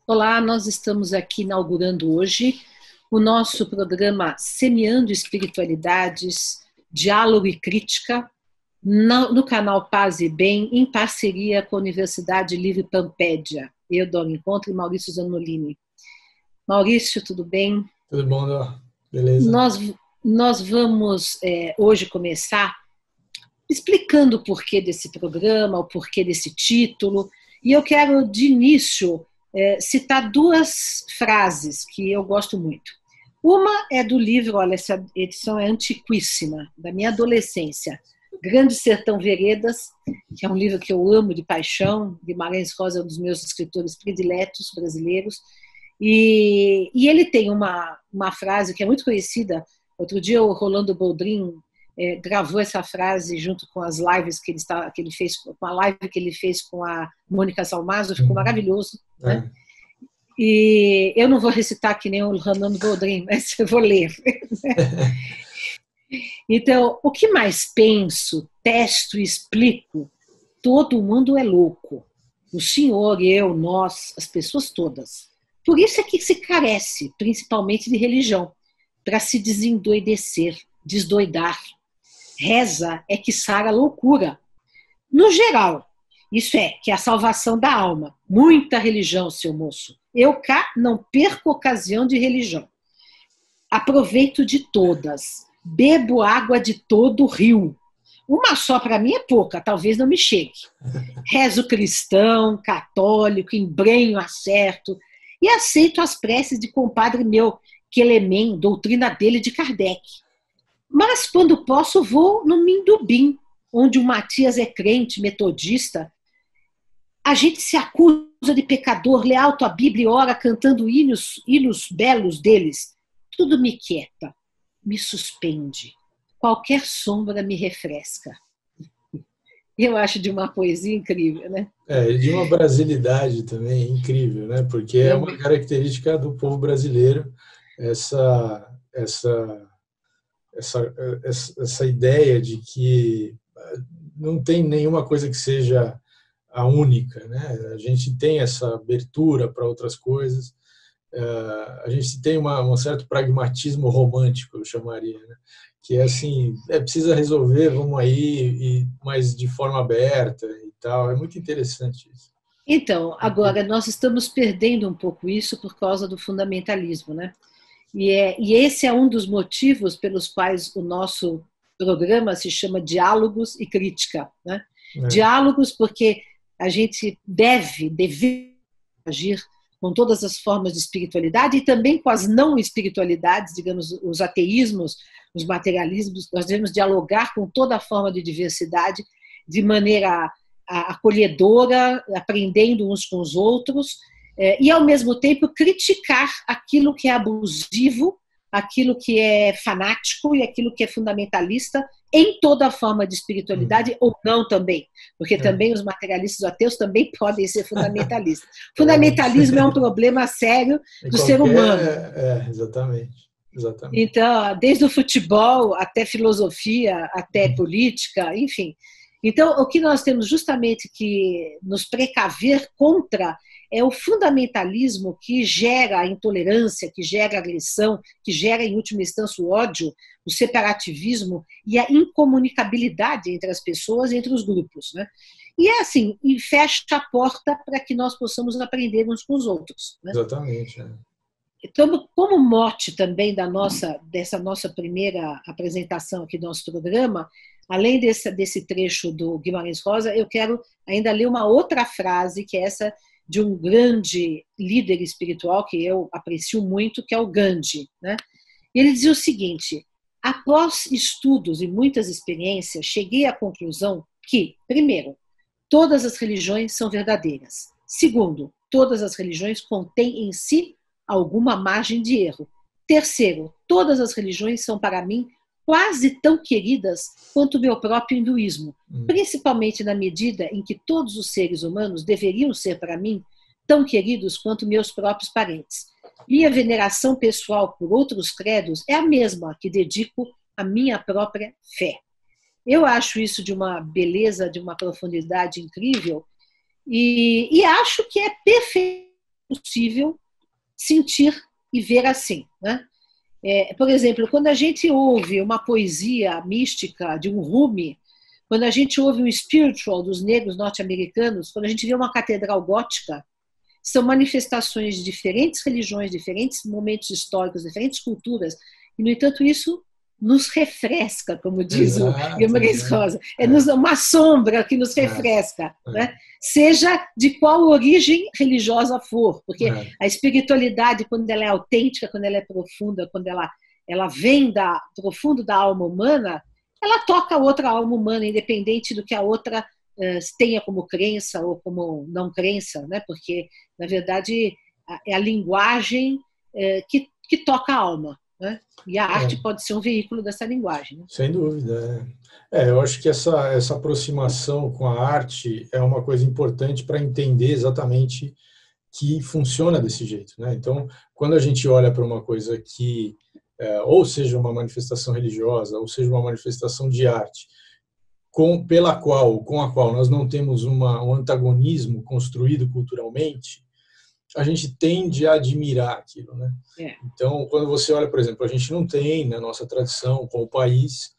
Olá, nós estamos aqui inaugurando hoje o nosso programa Semeando Espiritualidades, Diálogo e Crítica, no canal Paz e Bem, em parceria com a Universidade Livre Pampédia. Eu, Dona Encontro, e Maurício Zanolini. Maurício, tudo bem? Tudo bom, Dó? Beleza? Nós vamos hoje começar explicando o porquê desse programa, o porquê desse título, e eu quero, de início, citar duas frases que eu gosto muito. Uma é do livro, olha, essa edição é antiquíssima, da minha adolescência, Grande Sertão Veredas, que é um livro que eu amo de paixão. Guimarães Rosa é um dos meus escritores prediletos brasileiros, e ele tem uma frase que é muito conhecida. Outro dia o Rolando Boldrin gravou essa frase junto com as lives que ele fez, com a live que ele fez com a Mônica Salmazo, ficou maravilhoso, né? E eu não vou recitar que nem o Rolando Boldrin, mas eu vou ler. Então, o que mais penso, testo e explico, todo mundo é louco. O senhor, eu, nós, as pessoas todas. Por isso é que se carece, principalmente de religião, para se desendoidecer, desdoidar. Reza é que sara a loucura. No geral, isso é, que é a salvação da alma. Muita religião, seu moço. Eu cá não perco ocasião de religião. Aproveito de todas. Bebo água de todo o rio. Uma só para mim é pouca, talvez não me chegue. Rezo cristão, católico, embrenho acerto e aceito as preces de compadre meu, Quelemem, doutrina dele de Kardec. Mas, quando posso, vou no Mindubim, onde o Matias é crente, metodista. A gente se acusa de pecador, lê alto a Bíblia e ora cantando hinos belos deles. Tudo me quieta, me suspende. Qualquer sombra me refresca. Eu acho de uma poesia incrível, né? De uma brasilidade também incrível, né? Porque é uma característica do povo brasileiro essa essa essa ideia de que não tem nenhuma coisa que seja a única, né? A gente tem essa abertura para outras coisas, a gente tem um certo pragmatismo romântico, eu chamaria, né? Que é assim, precisa resolver, vamos aí, mas de forma aberta e tal. É muito interessante isso. Então, agora, nós estamos perdendo um pouco isso por causa do fundamentalismo, né? E esse é um dos motivos pelos quais o nosso programa se chama Diálogos e Crítica, né? Diálogos porque a gente deve agir com todas as formas de espiritualidade e também com as não espiritualidades, digamos, os ateísmos, os materialismos. Nós devemos dialogar com toda a forma de diversidade de maneira acolhedora, aprendendo uns com os outros, e, ao mesmo tempo, criticar aquilo que é abusivo, aquilo que é fanático e aquilo que é fundamentalista em toda a forma de espiritualidade, ou não também, porque também os materialistas ateus também podem ser fundamentalistas. Fundamentalismo é um problema sério do ser humano. Exatamente. Então, desde o futebol até filosofia, até política, enfim. Então, o que nós temos justamente que nos precaver contra é o fundamentalismo que gera a intolerância, que gera a agressão, que gera, em última instância, o ódio, o separativismo e a incomunicabilidade entre as pessoas, entre os grupos, né? E é assim, e fecha a porta para que nós possamos aprender uns com os outros, né? Exatamente. Então, como mote também dessa nossa primeira apresentação aqui do nosso programa, além desse trecho do Guimarães Rosa, eu quero ainda ler uma outra frase, que é essa de um grande líder espiritual que eu aprecio muito, que é o Gandhi, né? Ele dizia o seguinte: após estudos e muitas experiências, cheguei à conclusão que, primeiro, todas as religiões são verdadeiras. Segundo, todas as religiões contêm em si alguma margem de erro. Terceiro, todas as religiões são, para mim, quase tão queridas quanto o meu próprio hinduísmo, principalmente na medida em que todos os seres humanos deveriam ser, para mim, tão queridos quanto meus próprios parentes. Minha veneração pessoal por outros credos é a mesma que dedico à minha própria fé. Eu acho isso de uma beleza, de uma profundidade incrível, e acho que é perfeito possível sentir e ver assim, né? Por exemplo, quando a gente ouve uma poesia mística de um Rumi, quando a gente ouve um spiritual dos negros norte-americanos, quando a gente vê uma catedral gótica, são manifestações de diferentes religiões, diferentes momentos históricos, diferentes culturas, e, no entanto, isso nos refresca, como diz o Guimarães Rosa. Uma sombra que nos refresca, né? Seja de qual origem religiosa for, porque a espiritualidade, quando ela é autêntica, quando ela é profunda, quando ela vem do profundo da alma humana, ela toca outra alma humana, independente do que a outra tenha como crença ou como não crença, né? Porque, na verdade, é a linguagem que toca a alma. Né? E a arte pode ser um veículo dessa linguagem. Né? Sem dúvida. Eu acho que essa aproximação com a arte é uma coisa importante para entender exatamente que funciona desse jeito. Né? Então, quando a gente olha para uma coisa que, ou seja uma manifestação religiosa, ou seja uma manifestação de arte, com a qual nós não temos um antagonismo construído culturalmente, a gente tende a admirar aquilo, né? Então, quando você olha, por exemplo, a gente não tem na nossa tradição, como país,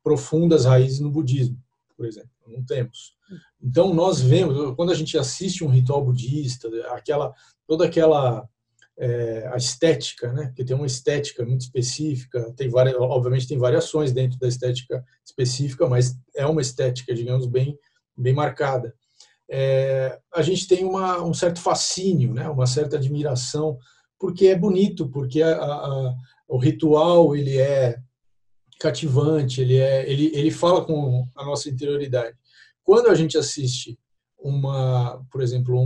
profundas raízes no budismo, por exemplo, não temos. Então, nós vemos, quando a gente assiste um ritual budista, toda aquela a estética, né? Porque tem uma estética muito específica, obviamente tem variações dentro da estética específica, mas é uma estética, digamos, bem marcada. A gente tem um certo fascínio, né? Uma certa admiração, porque é bonito, porque o ritual ele é cativante, ele fala com a nossa interioridade. Quando a gente assiste por exemplo,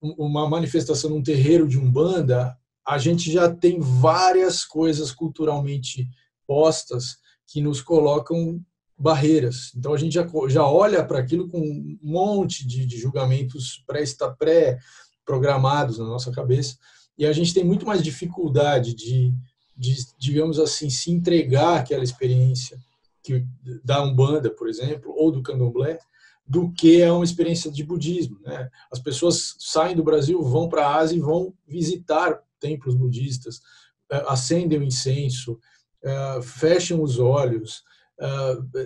uma manifestação num terreiro de Umbanda, a gente já tem várias coisas culturalmente postas que nos colocam barreiras. Então a gente já olha para aquilo com um monte de julgamentos pré-programados na nossa cabeça, e a gente tem muito mais dificuldade de, digamos assim, se entregar àquela experiência da Umbanda, por exemplo, ou do Candomblé, do que é uma experiência de budismo. Né? As pessoas saem do Brasil, vão para a Ásia e vão visitar templos budistas, acendem o incenso, fecham os olhos,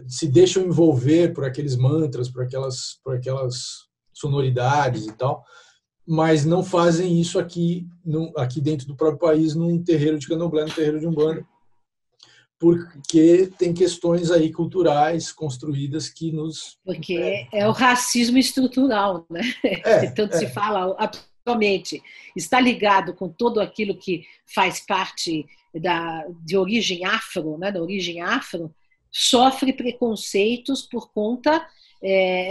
se deixam envolver por aqueles mantras, por aquelas sonoridades e tal, mas não fazem isso aqui dentro do próprio país, num terreiro de Candomblé, num terreiro de Umbanda, porque tem questões aí culturais construídas que nos... Porque é o racismo estrutural, né? Que tanto se fala atualmente. Está ligado com tudo aquilo que faz parte de origem afro, né? Da origem afro, sofre preconceitos por conta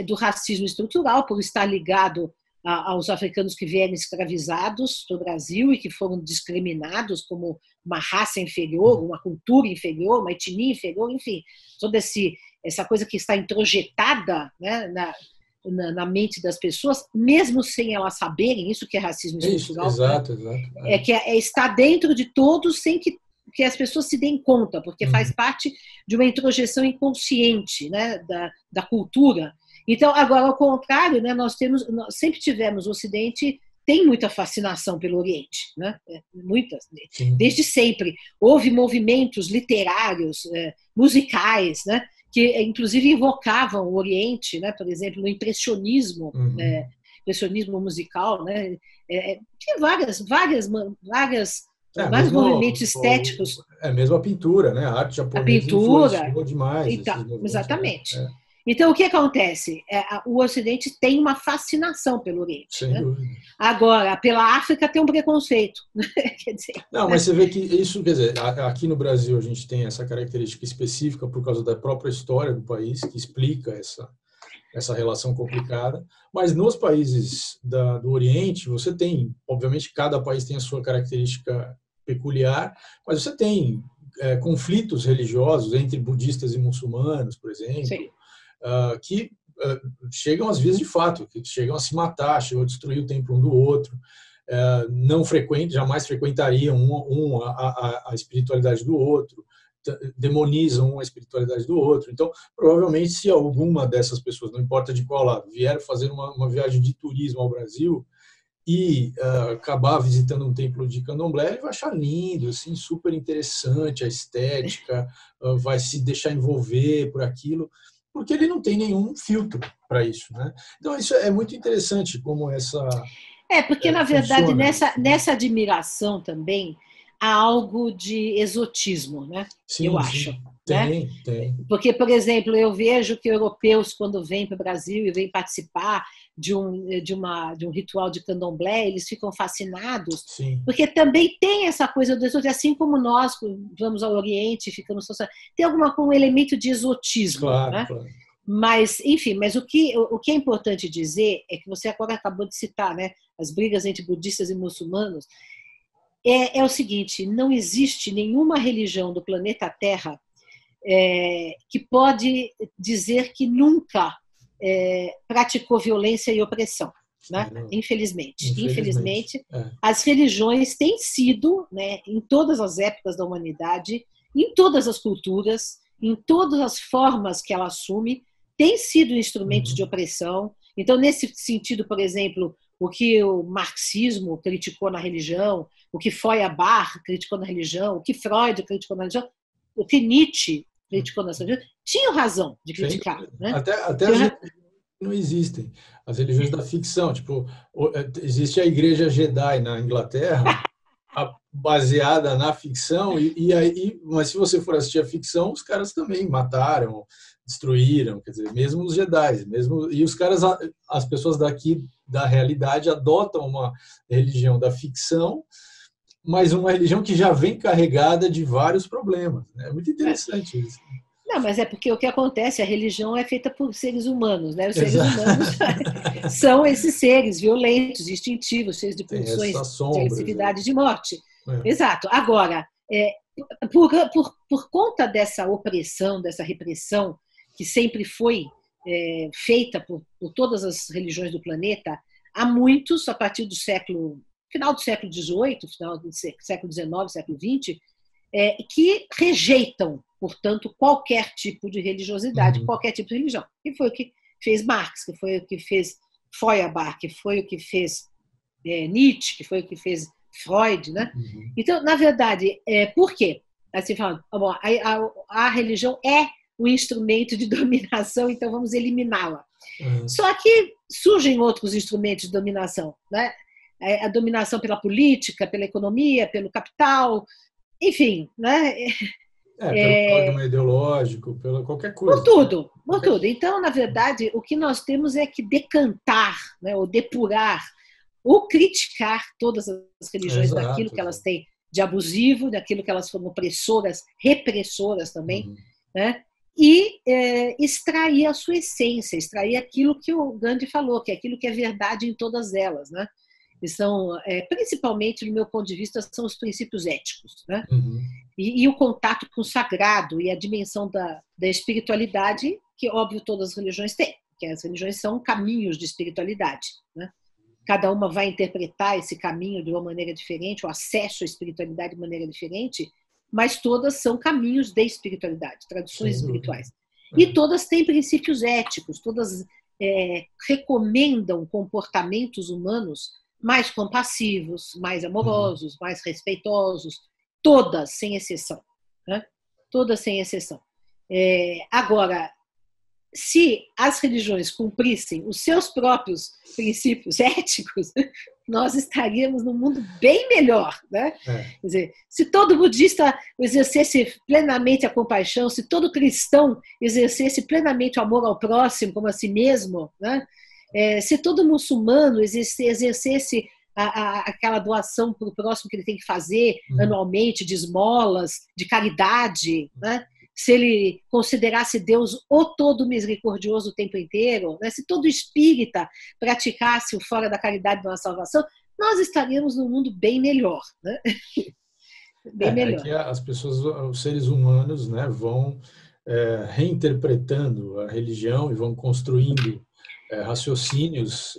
do racismo estrutural, por estar ligado aos africanos que vieram escravizados do Brasil e que foram discriminados como uma raça inferior, uma cultura inferior, uma etnia inferior, enfim, toda essa coisa que está introjetada, né, na mente das pessoas, mesmo sem elas saberem, isso que é racismo estrutural. Exato. Que está dentro de todos sem que as pessoas se deem conta, porque faz parte de uma introjeção inconsciente, né, da cultura. Então, agora, ao contrário, né, nós sempre tivemos, o Ocidente tem muita fascinação pelo Oriente, né? Muitas, desde sempre. Houve movimentos literários, musicais, né, que inclusive invocavam o Oriente, né, por exemplo, no impressionismo, impressionismo musical, né, tinha vários movimentos estéticos. Mesmo a pintura, né? A arte japonesa influenciou demais. Então, exatamente. Então, o que acontece? O Ocidente tem uma fascinação pelo Oriente. Sem dúvida. Agora, pela África tem um preconceito. Quer dizer, não, mas você vê que isso, quer dizer, aqui no Brasil a gente tem essa característica específica por causa da própria história do país, que explica essa relação complicada, mas nos países do Oriente, você tem, obviamente, cada país tem a sua característica peculiar, mas você tem conflitos religiosos entre budistas e muçulmanos, por exemplo, que chegam às vias de fato, que chegam a se matar, chegam a destruir o templo um do outro, jamais frequentariam a espiritualidade do outro. demonizam a espiritualidade do outro. Então, provavelmente, se alguma dessas pessoas, não importa de qual lado, vier fazer uma viagem de turismo ao Brasil e acabar visitando um templo de candomblé, ele vai achar lindo, assim, super interessante a estética, vai se deixar envolver por aquilo, porque ele não tem nenhum filtro para isso, né? Então, isso é muito interessante como essa Porque, na verdade, funciona isso, né? nessa admiração também há algo de exotismo, né? Eu Sim, acho. sim, Né? tem. Porque, por exemplo, eu vejo que europeus, quando vêm para o Brasil e vêm participar de um ritual de candomblé, eles ficam fascinados, Sim, porque também tem essa coisa do exotismo, assim como nós vamos ao Oriente, ficamos... Tem um elemento de exotismo, claro, né? claro. Mas, enfim, mas o que é importante dizer é que você agora acabou de citar, né, as brigas entre budistas e muçulmanos, é o seguinte, não existe nenhuma religião do planeta Terra que pode dizer que nunca praticou violência e opressão, né? Infelizmente. Infelizmente. As religiões têm sido, né, em todas as épocas da humanidade, em todas as culturas, em todas as formas que ela assume, têm sido instrumentos de opressão. Então, nesse sentido, por exemplo, o que o marxismo criticou na religião, o que Feuerbach criticou na religião, o que Freud criticou na religião, o que Nietzsche criticou na religião, tinham razão de criticar. Né? Até as religiões não existem. As religiões da ficção, tipo, existe a Igreja Jedi na Inglaterra, baseada na ficção, mas se você for assistir a ficção, os caras também mataram, destruíram, quer dizer, mesmo os Jedi, e os caras, as pessoas daqui da realidade adotam uma religião da ficção, mas uma religião que já vem carregada de vários problemas. É muito interessante isso. Não, mas é porque o que acontece, a religião é feita por seres humanos, né? Os seres Exato. humanos são esses seres violentos, instintivos, cheios de Tem pulsões essas de sombras. agressividade e de morte. Exato. Agora, por conta dessa opressão, dessa repressão, que sempre foi feita por todas as religiões do planeta, há muitos, a partir do final do século XVIII, final do século XIX, século XX, que rejeitam, portanto, qualquer tipo de religiosidade, qualquer tipo de religião. Que foi o que fez Marx, que foi o que fez Feuerbach, que foi o que fez Nietzsche, que foi o que fez Freud. Né? Então, na verdade, por quê? Assim, falando, bom, a religião é um instrumento de dominação, então vamos eliminá-la. Só que surgem outros instrumentos de dominação, né? A dominação pela política, pela economia, pelo capital, enfim, né? Pelo dogma ideológico, pela qualquer coisa. Por tudo. Então, na verdade, o que nós temos é que decantar, né, ou depurar, ou criticar todas as religiões daquilo que elas têm de abusivo, daquilo que elas foram opressoras, repressoras também, né? E extrair a sua essência, extrair aquilo que o Gandhi falou, que é aquilo que é verdade em todas elas, né? Que são, principalmente, do meu ponto de vista, são os princípios éticos, né? E o contato com o sagrado e a dimensão da espiritualidade, que, óbvio, todas as religiões têm, porque as religiões são caminhos de espiritualidade, né? Cada uma vai interpretar esse caminho de uma maneira diferente, o acesso à espiritualidade de maneira diferente, mas todas são caminhos de espiritualidade, tradições espirituais. E todas têm princípios éticos, todas recomendam comportamentos humanos mais compassivos, mais amorosos, mais respeitosos, todas, sem exceção. Né? Todas, sem exceção. Agora, se as religiões cumprissem os seus próprios princípios éticos, nós estaríamos num mundo bem melhor. Né? Quer dizer, se todo budista exercesse plenamente a compaixão, se todo cristão exercesse plenamente o amor ao próximo como a si mesmo, né? Se todo muçulmano exercesse aquela doação para o próximo que ele tem que fazer anualmente, de esmolas, de caridade, né? Se ele considerasse Deus o todo misericordioso o tempo inteiro, né? Se todo espírita praticasse o fora da caridade da salvação, nós estaríamos num mundo bem melhor. Né? Bem melhor. Que as pessoas, os seres humanos, né, vão reinterpretando a religião e vão construindo raciocínios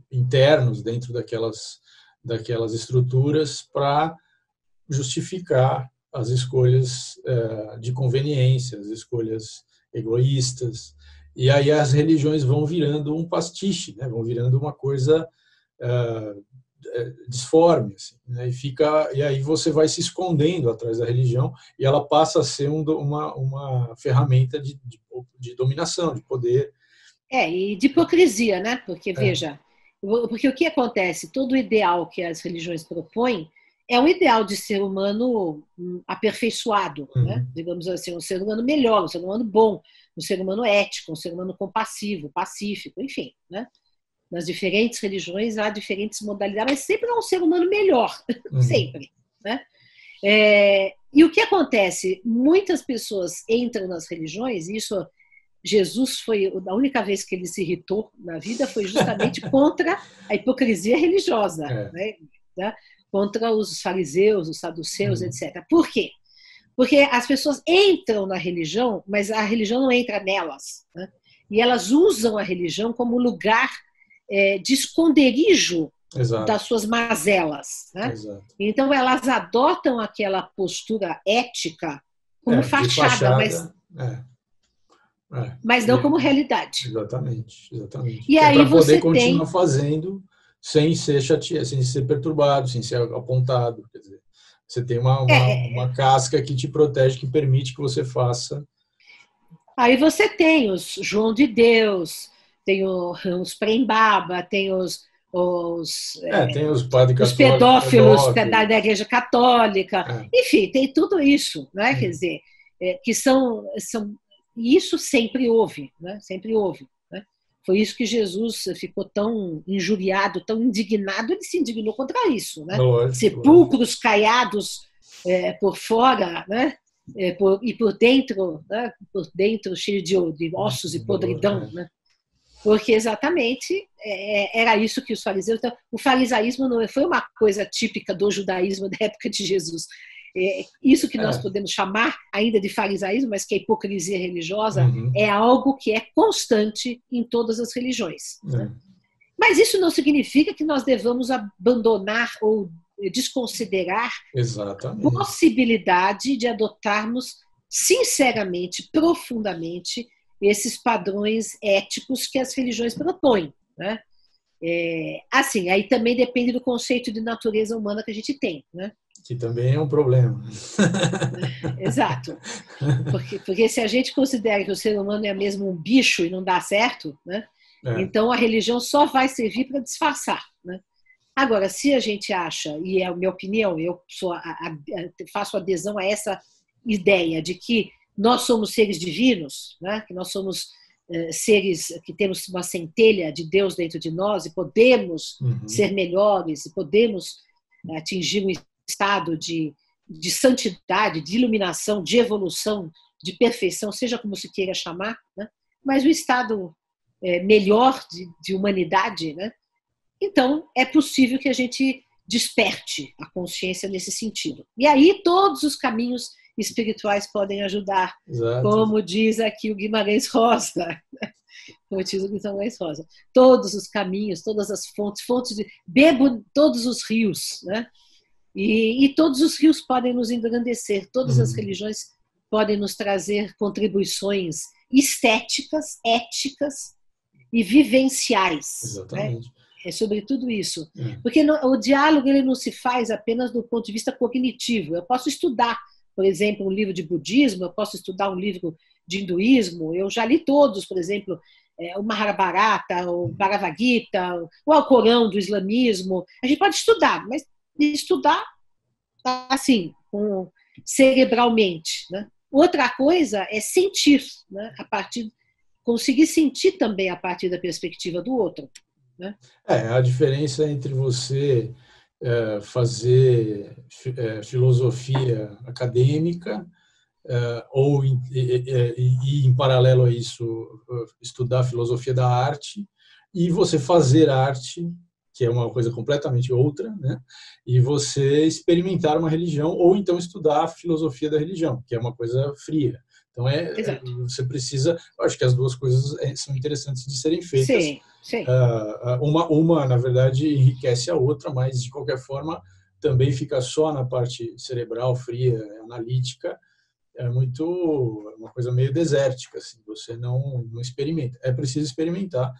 internos dentro daquelas estruturas para justificar as escolhas de conveniência, as escolhas egoístas. E aí as religiões vão virando um pastiche, né? Vão virando uma coisa disforme, assim, né? E aí você vai se escondendo atrás da religião e ela passa a ser uma ferramenta de dominação, de poder. E de hipocrisia, né? Porque, veja, porque o que acontece? Todo o ideal que as religiões propõem é um ideal de ser humano aperfeiçoado, né? Digamos assim, um ser humano melhor, um ser humano bom, um ser humano ético, um ser humano compassivo, pacífico, enfim, né? Nas diferentes religiões há diferentes modalidades, mas sempre é um ser humano melhor, sempre, né? E o que acontece? Muitas pessoas entram nas religiões, e isso Jesus foi a única vez que ele se irritou na vida foi justamente contra a hipocrisia religiosa, né? Contra os fariseus, os saduceus, etc. Por quê? Porque as pessoas entram na religião, mas a religião não entra nelas, né? E elas usam a religião como lugar de esconderijo das suas mazelas, né? Então elas adotam aquela postura ética como fachada, mas não como realidade. Exatamente. E aí para poder você continuar fazendo sem ser chateado, sem ser perturbado, sem ser apontado. Quer dizer, você tem uma casca que te protege, que permite que você faça. Aí você tem os João de Deus, tem os Prembaba, tem os pedófilos da Igreja Católica, enfim, tem tudo isso, né? Quer dizer, que são isso sempre houve, né? Sempre houve. Né? Foi isso que Jesus ficou tão injuriado, tão indignado, ele se indignou contra isso, né? Sepulcros caiados por fora, né? E por dentro, né? Por dentro cheio de ossos e podridão, né? Porque exatamente era isso que os fariseus... Então, o farisaísmo não foi uma coisa típica do judaísmo da época de Jesus. Isso que nós podemos chamar ainda de farisaísmo, mas que é hipocrisia religiosa, é algo que é constante em todas as religiões. Né? Mas isso não significa que nós devamos abandonar ou desconsiderar a possibilidade de adotarmos sinceramente, profundamente, esses padrões éticos que as religiões propõem. Né? Assim, aí também depende do conceito de natureza humana que a gente tem. Né? Que também é um problema. Exato. Porque se a gente considera que o ser humano é mesmo um bicho e não dá certo, né? Então a religião só vai servir para disfarçar. Né? Agora, se a gente acha, e é a minha opinião, eu faço adesão a essa ideia de que nós somos seres divinos, né? Que nós somos seres que temos uma centelha de Deus dentro de nós e podemos ser melhores e podemos atingir um estado de santidade, de iluminação, de evolução, de perfeição, seja como se queira chamar, né? Mas o estado melhor de humanidade, né? Então é possível que a gente desperte a consciência nesse sentido. E aí todos os caminhos espirituais podem ajudar, como diz aqui o Guimarães Rosa. Como diz o Guimarães Rosa. Todos os caminhos, todas as fontes bebo todos os rios, né? E todos os rios podem nos engrandecer, todas as religiões podem nos trazer contribuições estéticas, éticas e vivenciais. Exatamente. Né? É sobre tudo isso. Porque o diálogo ele não se faz apenas do ponto de vista cognitivo. Eu posso estudar, por exemplo, um livro de budismo, eu posso estudar um livro de hinduísmo, eu já li todos, por exemplo, o Mahabharata, o Bhagavad Gita, o Alcorão do islamismo. A gente pode estudar, mas estudar assim, cerebralmente. Né? Outra coisa é sentir, né? Conseguir sentir também a partir da perspectiva do outro. Né? A diferença entre você fazer filosofia acadêmica ou e em paralelo a isso estudar filosofia da arte e você fazer arte, que é uma coisa completamente outra, né? E você experimentar uma religião ou então estudar a filosofia da religião, que é uma coisa fria. Então você precisa, eu acho que as duas coisas são interessantes de serem feitas. Sim. Uma na verdade enriquece a outra, mas de qualquer forma também fica só na parte cerebral, fria, analítica, é uma coisa meio desértica, assim, você não experimenta. É preciso experimentar.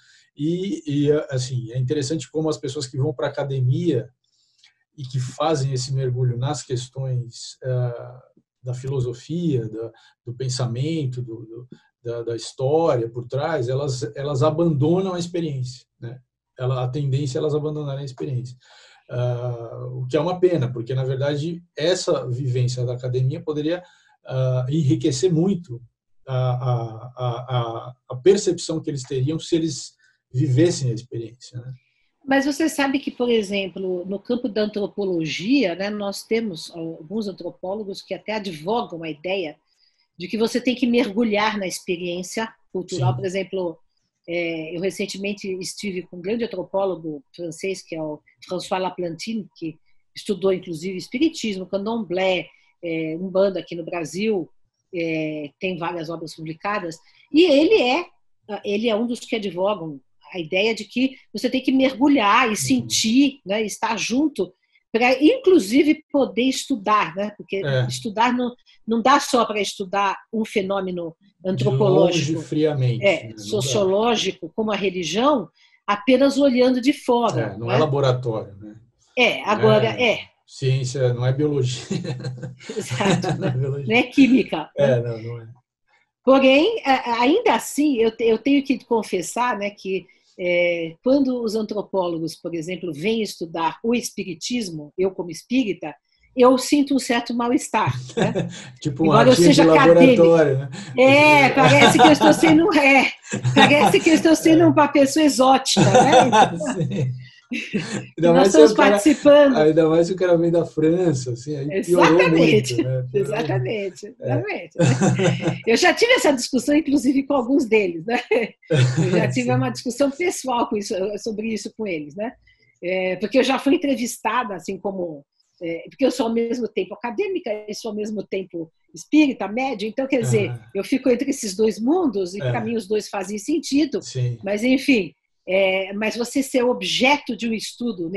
Assim, é interessante como as pessoas que vão para a academia e que fazem esse mergulho nas questões da filosofia, do pensamento, da história por trás, elas abandonam a experiência, né? A tendência é elas abandonarem a experiência. O que é uma pena, porque, na verdade, essa vivência da academia poderia enriquecer muito a percepção que eles teriam se eles vivessem a experiência, né? Mas você sabe que, por exemplo, no campo da antropologia, né, nós temos alguns antropólogos que até advogam a ideia de que você tem que mergulhar na experiência cultural. Sim. Por exemplo, eu recentemente estive com um grande antropólogo francês, que é o François Laplantine, que estudou, inclusive, espiritismo, candomblé, umbanda aqui no Brasil, tem várias obras publicadas, e ele é um dos que advogam a ideia de que você tem que mergulhar e sentir, né, estar junto, para, inclusive, poder estudar, né? Porque estudar não dá só para estudar um fenômeno antropológico, de longe, friamente, né? sociológico, como a religião, apenas olhando de fora. Não né? é laboratório, né? Agora ciência, não é biologia. Exato, não é química. Não é. Porém, ainda assim, eu tenho que confessar, né, que quando os antropólogos, por exemplo, vêm estudar o espiritismo, eu como espírita, eu sinto um certo mal-estar. Né? Tipo embora eu seja de laboratório, né? Parece que eu estou sendo parece que eu estou sendo uma pessoa exótica, né? Nós estamos participando. Ainda mais se o cara vem da França, assim, aí piorou muito, né? Exatamente. Eu já tive essa discussão, inclusive, com alguns deles, né? Eu já tive uma discussão pessoal sobre isso com eles, né? Porque eu já fui entrevistada, assim como... porque eu sou ao mesmo tempo acadêmica e sou ao mesmo tempo espírita, média, então, quer dizer, eu fico entre esses dois mundos e para mim os dois fazem sentido, Sim. Mas, enfim... mas você ser objeto de um estudo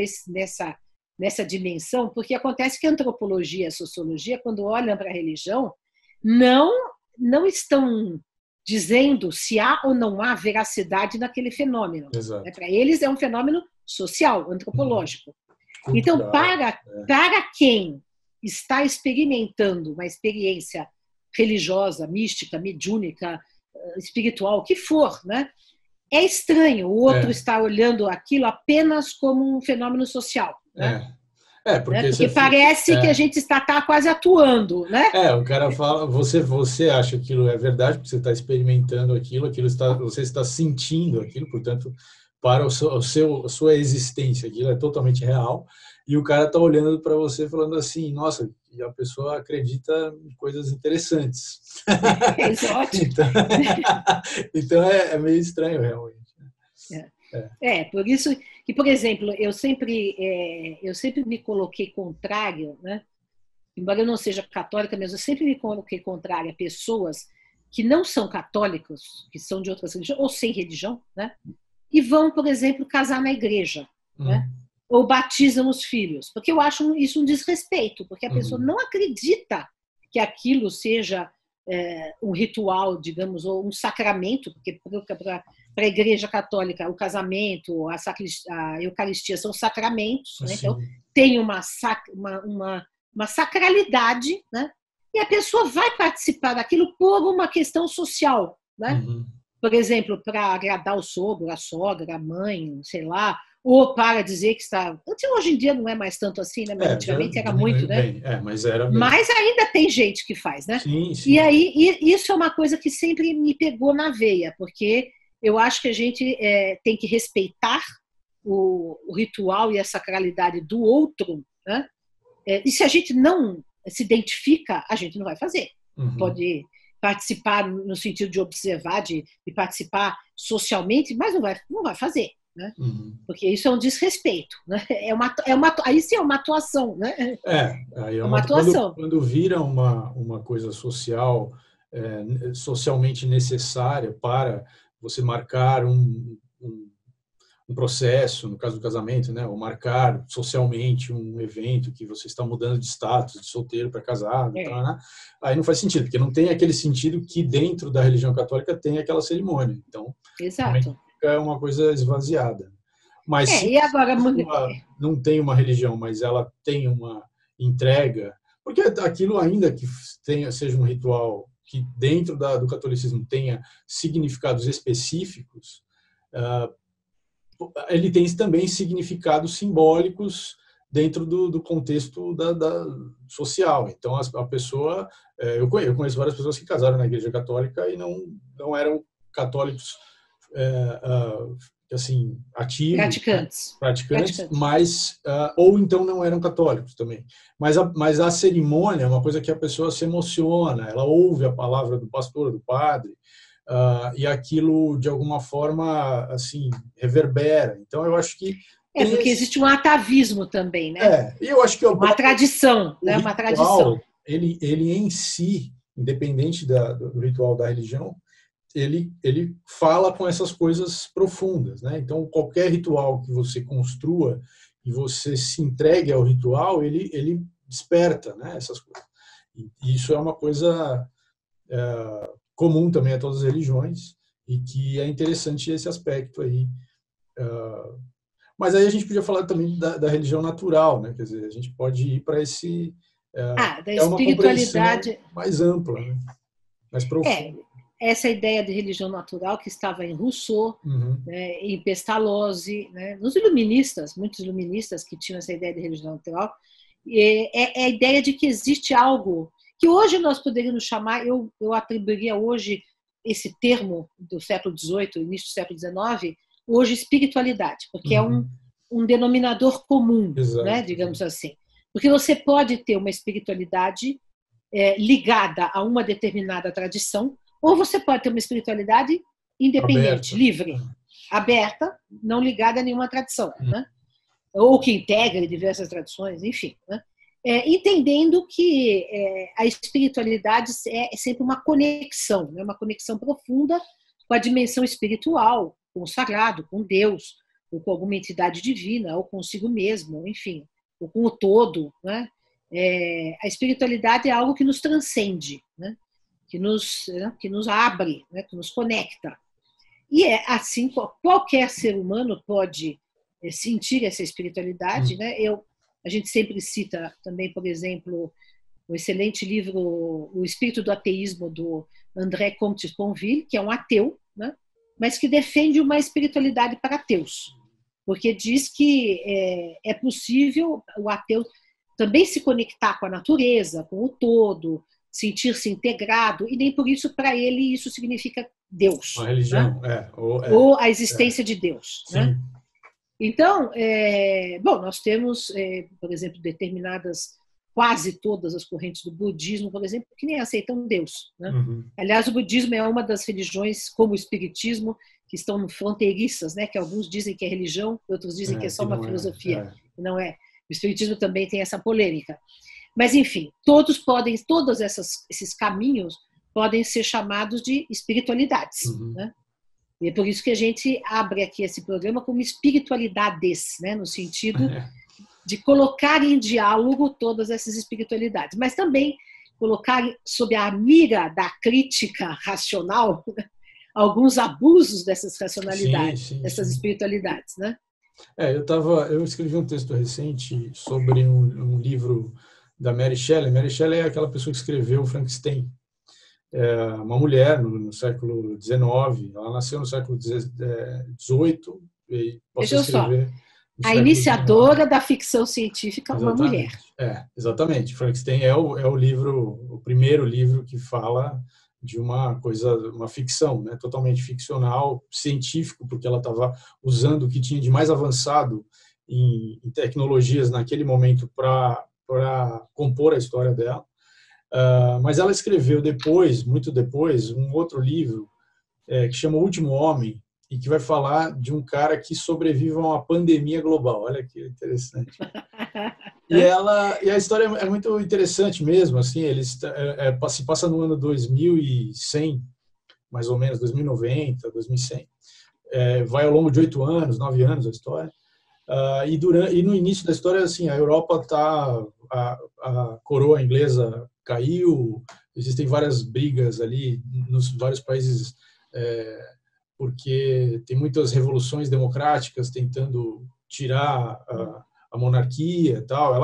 nessa dimensão, porque acontece que a antropologia e a sociologia, quando olham para a religião, não estão dizendo se há ou não há veracidade naquele fenômeno. Para eles é um fenômeno social, antropológico. Então, para quem está experimentando uma experiência religiosa, mística, mediúnica, espiritual, o que for, né? É estranho o outro estar olhando aquilo apenas como um fenômeno social. Né? Porque parece que a gente está quase atuando. Né? O cara fala, você acha que aquilo é verdade, porque você está experimentando aquilo você está sentindo aquilo, portanto, para a sua existência, aquilo é totalmente real, e o cara está olhando para você falando assim, nossa, e a pessoa acredita em coisas interessantes. Exótico. Então é meio estranho, realmente. Por isso que, por exemplo, eu sempre me coloquei contrário, né? Embora eu não seja católica, mas eu sempre me coloquei contrária a pessoas que não são católicos, que são de outras religiões, ou sem religião, né? E vão, por exemplo, casar na igreja, né? Ou batizam os filhos, porque eu acho isso um desrespeito, porque a pessoa não acredita que aquilo seja um ritual, digamos, ou um sacramento, porque para a Igreja Católica o casamento, a Eucaristia são sacramentos, né? Então tem uma sacralidade, né? E a pessoa vai participar daquilo por uma questão social, né? Por exemplo, para agradar o sogro, a sogra, a mãe, sei lá, ou para dizer que está... Hoje em dia não é mais tanto assim, né? Mas antigamente era muito, né? Mas era bem. Mas ainda tem gente que faz, né? Sim. E aí, isso é uma coisa que sempre me pegou na veia, porque eu acho que a gente tem que respeitar o ritual e a sacralidade do outro, né? E se a gente não se identifica, a gente não vai fazer. Pode participar no sentido de observar, de participar socialmente, mas não vai fazer. Né? Porque isso é um desrespeito, né? Aí sim é uma atuação, né? Aí uma atuação. Quando vira uma coisa social, socialmente necessária para você marcar um um processo, no caso do casamento, né, ou marcar socialmente um evento que você está mudando de status, de solteiro para casado, tá, né? Aí não faz sentido, porque não tem aquele sentido que dentro da religião católica tem aquela cerimônia. Então, realmente Exato. fica uma coisa esvaziada. Mas se E agora, a pessoa não tem uma religião, mas ela tem uma entrega, porque aquilo ainda que seja um ritual que dentro do catolicismo tenha significados específicos, ele tem também significados simbólicos dentro do contexto social. Então, a pessoa... Eu conheço várias pessoas que casaram na Igreja Católica e não eram católicos assim, ativos, praticantes, mas ou então não eram católicos também. Mas a cerimônia é uma coisa que a pessoa se emociona, ela ouve a palavra do pastor, do padre, e aquilo de alguma forma assim reverbera. Então eu acho que porque existe um atavismo também, né? E eu acho que uma tradição, né? Uma tradição. Ele em si, independente do ritual da religião, ele fala com essas coisas profundas, né? Então qualquer ritual que você construa e você se entregue ao ritual, ele desperta, né? Essas coisas. E isso é uma coisa comum também a todas as religiões e que é interessante esse aspecto aí. Mas aí a gente podia falar também da religião natural, né? Quer dizer, a gente pode ir para esse da espiritualidade mais ampla, né? Mais profunda. Essa ideia de religião natural que estava em Rousseau, né, em Pestalozzi, né, nos iluministas, muitos iluministas que tinham essa ideia de religião natural, é a ideia de que existe algo que hoje nós poderíamos chamar, eu atribuiria hoje esse termo do século XVIII, início do século XIX, hoje espiritualidade, porque é um denominador comum, né, digamos assim. Porque você pode ter uma espiritualidade ligada a uma determinada tradição, ou você pode ter uma espiritualidade independente, livre, aberta, não ligada a nenhuma tradição, né? Ou que integre diversas tradições, enfim, né? Entendendo que a espiritualidade é sempre uma conexão, né? Uma conexão profunda com a dimensão espiritual, com o sagrado, com Deus, ou com alguma entidade divina, ou consigo mesmo, enfim, ou com o todo, né? A espiritualidade é algo que nos transcende, né? Que nos abre, né? Que nos conecta. E assim, qualquer ser humano pode sentir essa espiritualidade, né? A gente sempre cita também, por exemplo, o excelente livro O Espírito do Ateísmo, do André Comte Sponville, que é um ateu, né? Mas que defende uma espiritualidade para ateus, porque diz que é possível o ateu também se conectar com a natureza, com o todo, sentir-se integrado, e nem por isso, para ele, isso significa Deus. Uma religião, né? Ou a existência de Deus. Né? Então, nós temos, por exemplo, quase todas as correntes do budismo, por exemplo, que nem aceitam Deus. Né? Aliás, o budismo é uma das religiões, como o espiritismo, que estão fronteiriças, né? Que alguns dizem que é religião, outros dizem que é só uma filosofia. Não é. O espiritismo também tem essa polêmica. Mas, enfim, todos esses caminhos podem ser chamados de espiritualidades. Né? E é por isso que a gente abre aqui esse programa como espiritualidades, né? No sentido de colocar em diálogo todas essas espiritualidades, mas também colocar sob a mira da crítica racional alguns abusos dessas racionalidades, dessas espiritualidades. Né? Eu escrevi um texto recente sobre um livro da Mary Shelley. Mary Shelley é aquela pessoa que escreveu Frankenstein. Uma mulher no século XIX, ela nasceu no século XVIII e passou a escrever... A iniciadora da ficção científica, uma mulher. Exatamente. Frankenstein é o primeiro livro que fala de uma ficção, né, totalmente ficcional, científico, porque ela estava usando o que tinha de mais avançado em tecnologias naquele momento para compor a história dela. Mas ela escreveu muito depois, um outro livro que chama O Último Homem, e que vai falar de um cara que sobrevive a uma pandemia global. Olha que interessante. E a história é muito interessante mesmo. Assim, se passa no ano 2100, mais ou menos, 2090, 2100. vai ao longo de 8 anos, 9 anos a história. E no início da história, assim, a Europa a coroa inglesa caiu, existem várias brigas ali nos vários países, porque tem muitas revoluções democráticas tentando tirar a monarquia e tal.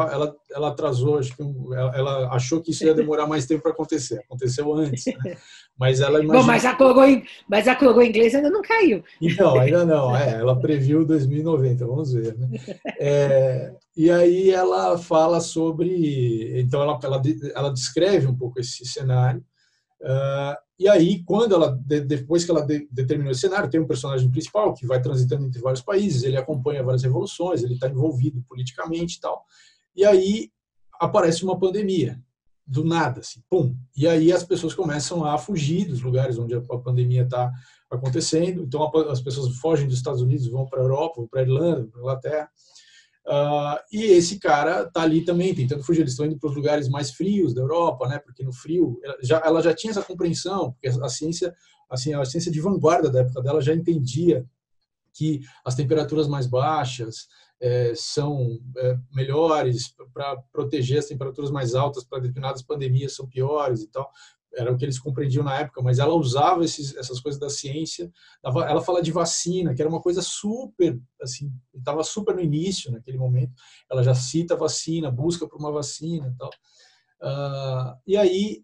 Ela atrasou, acho que ela achou que isso ia demorar mais tempo para acontecer. Aconteceu antes, né? Mas ela Bom, imagina... mas a coroa inglesa ainda não caiu. Então, ainda não. Ela previu 2090, vamos ver, né? E aí ela fala sobre... Então, ela descreve um pouco esse cenário. E aí, depois que ela determinou esse cenário, tem um personagem principal que vai transitando entre vários países, ele acompanha várias revoluções, ele está envolvido politicamente e tal. E aí aparece uma pandemia, do nada, assim, pum. E aí as pessoas começam a fugir dos lugares onde a pandemia está acontecendo. Então as pessoas fogem dos Estados Unidos, vão para a Europa, vão para a Irlanda, para a Inglaterra. E esse cara está ali também tentando fugir. Eles estão indo para os lugares mais frios da Europa, né? Porque no frio ela já tinha essa compreensão, porque a ciência, assim, a ciência de vanguarda da época dela já entendia que as temperaturas mais baixas são melhores para proteger, as temperaturas mais altas para determinadas pandemias são piores e tal. Era o que eles compreendiam na época, mas ela usava essas coisas da ciência. Ela fala de vacina, que era uma coisa super, assim, estava super no início naquele momento. Ela já cita vacina, busca por uma vacina e tal. E aí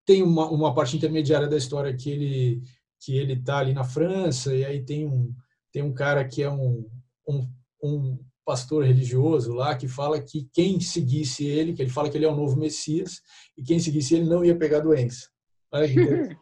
tem uma parte intermediária da história que ele está ali na França, e aí tem um cara que é um pastor religioso lá, que fala que quem seguisse ele, que ele fala que ele é o novo Messias, e quem seguisse ele não ia pegar doença. Olha que interessante.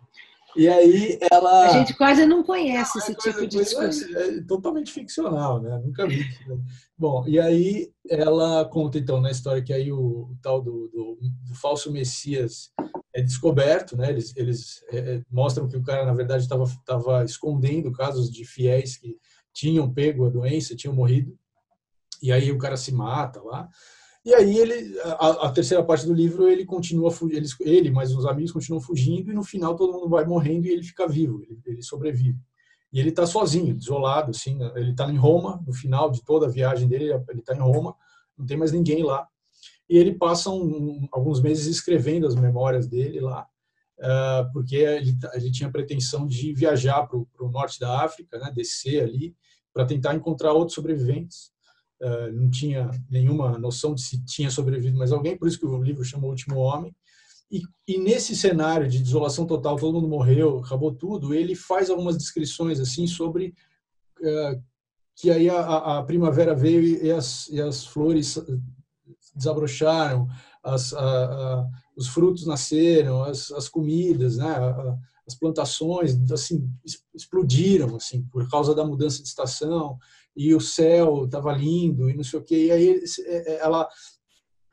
E aí A ela... gente quase não conhece esse tipo de discurso. É totalmente ficcional, né? Nunca vi isso, né? Bom, e aí ela conta, então, na história que aí o tal do falso Messias é descoberto, né? Eles mostram que o cara, na verdade, estava escondendo casos de fiéis que tinham pego a doença, tinham morrido, e aí o cara se mata lá. E aí a terceira parte do livro, ele continua, ele mais uns amigos continuam fugindo, e no final todo mundo vai morrendo e ele fica vivo, ele sobrevive. E ele está sozinho, isolado, assim, ele está em Roma, no final de toda a viagem dele, ele está em Roma, não tem mais ninguém lá. E ele passa alguns meses escrevendo as memórias dele lá, porque ele tinha a pretensão de viajar para o norte da África, né, descer ali, para tentar encontrar outros sobreviventes. Não tinha nenhuma noção de se tinha sobrevivido mais alguém, por isso que o livro chama O Último Homem. E nesse cenário de desolação total, todo mundo morreu, acabou tudo, ele faz algumas descrições assim sobre que aí a primavera veio e as flores desabrocharam, os frutos nasceram, as comidas, né, as plantações assim explodiram assim por causa da mudança de estação, e o céu estava lindo e não sei o quê. E aí ela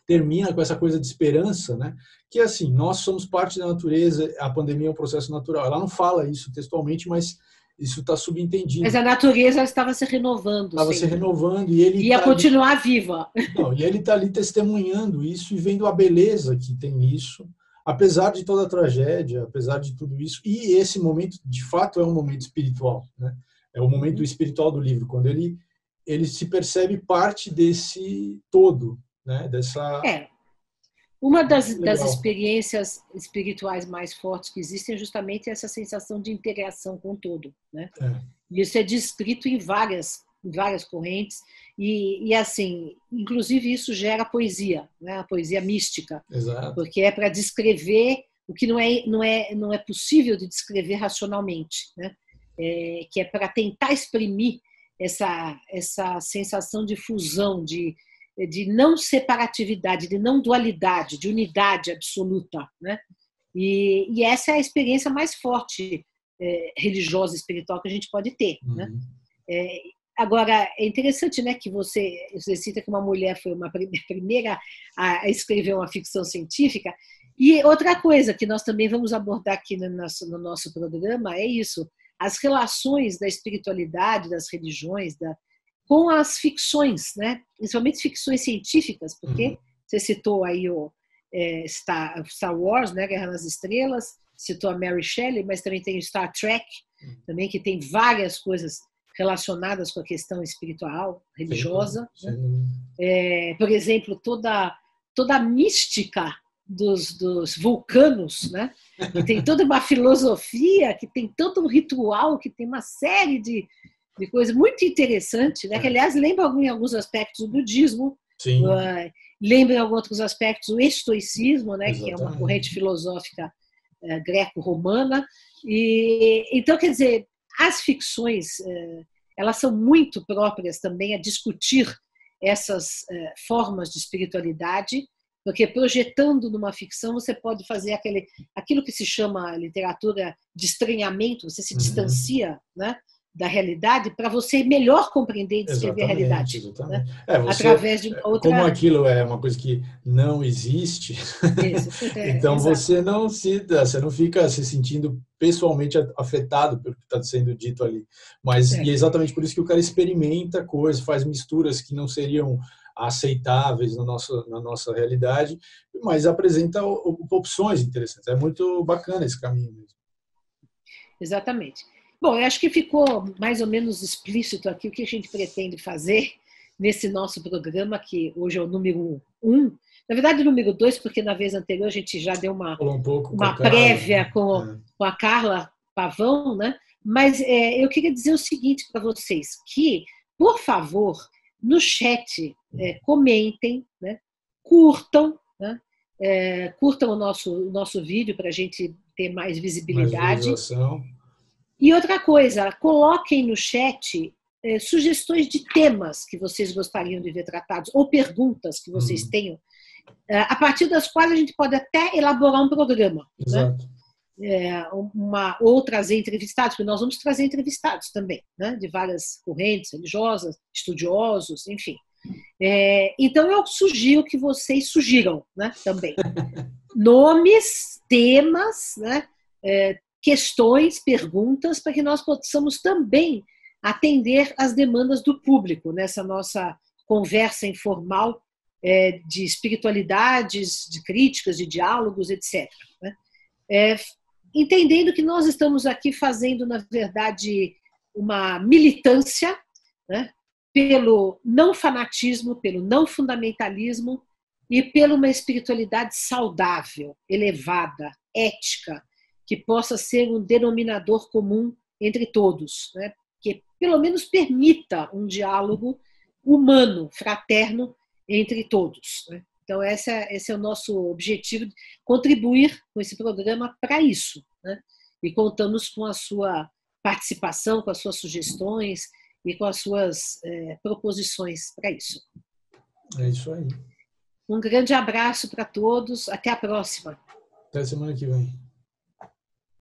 termina com essa coisa de esperança, né? Que é assim, nós somos parte da natureza, a pandemia é um processo natural. Ela não fala isso textualmente, mas isso está Mas subentendido. a natureza estava se renovando Estava se sempre. renovando e ele Ia está ali, continuar viva. não, e ele está ali testemunhando isso e vendo a beleza que tem nisso, apesar de toda a tragédia, apesar de tudo isso. E esse momento, de fato, é um momento espiritual, né? É o momento espiritual do livro, quando ele se percebe parte desse todo, né? Uma das Legal. experiências espirituais mais fortes que existem é justamente essa sensação de integração com o todo, né? É, E isso é descrito em várias correntes e assim, inclusive isso gera poesia, né? A poesia mística, exato. porque é para descrever o que não é possível de descrever racionalmente, né? Que é para tentar exprimir essa sensação de fusão, de não separatividade, de não dualidade, de unidade absoluta, né? E essa é a experiência mais forte religiosa, espiritual que a gente pode ter, né? Uhum. Agora, é interessante, né, que você cita que uma mulher foi uma primeira a escrever uma ficção científica. E outra coisa que nós também vamos abordar aqui no nosso programa é isso, as relações da espiritualidade, das religiões, com as ficções, né? Principalmente ficções científicas, porque você citou aí o Star Wars, né, Guerra nas Estrelas, citou a Mary Shelley, mas também tem o Star Trek, também, que tem várias coisas relacionadas com a questão espiritual, religiosa. Sim, né? Por exemplo, toda a mística dos vulcanos, né? Que tem toda uma filosofia, que tem todo um ritual, que tem uma série de coisas muito interessantes, né? Que, aliás, lembra em alguns aspectos o budismo, lembra em alguns outros aspectos o estoicismo, né? Que é uma corrente filosófica greco-romana. E então, quer dizer, as ficções elas são muito próprias também a discutir essas formas de espiritualidade, porque projetando numa ficção você pode fazer aquilo que se chama literatura de estranhamento, você se distancia, né, da realidade para você melhor compreender e descrever a realidade. Exatamente. Né? Através de uma outra... Como aquilo é uma coisa que não existe, então você não fica se sentindo pessoalmente afetado pelo que está sendo dito ali. Mas e é exatamente por isso que o cara experimenta coisas, faz misturas que não seriam aceitáveis na nossa realidade, mas apresenta opções interessantes. É muito bacana esse caminho mesmo. Exatamente. Bom, eu acho que ficou mais ou menos explícito aqui o que a gente pretende fazer nesse nosso programa, que hoje é o número 1. Na verdade, o número 2, porque na vez anterior a gente já deu uma prévia com a Carla Pavão, né? Mas eu queria dizer o seguinte para vocês, que, por favor, no chat, comentem, né? Curtam, né? Curtam o nosso vídeo para a gente ter mais visibilidade. E outra coisa, coloquem no chat sugestões de temas que vocês gostariam de ver tratados, ou perguntas que vocês tenham, a partir das quais a gente pode até elaborar um programa. Exato. Né? Ou trazer entrevistados, porque nós vamos trazer entrevistados também, né? De várias correntes religiosas, estudiosos, enfim. Então, eu sugiro que vocês sugiram, né, também nomes, temas, né, questões, perguntas, para que nós possamos também atender às demandas do público nessa nossa conversa informal de espiritualidades, de críticas, de diálogos, etc. Né? Entendendo que nós estamos aqui fazendo, na verdade, uma militância, né, pelo não fanatismo, pelo não fundamentalismo e pela uma espiritualidade saudável, elevada, ética, que possa ser um denominador comum entre todos, né? Que pelo menos permita um diálogo humano, fraterno, entre todos. Né? Então, esse é o nosso objetivo, contribuir com esse programa para isso. Né? E contamos com a sua participação, com as suas sugestões e com as suas proposições para isso. É isso aí. Um grande abraço para todos. Até a próxima. Até semana que vem.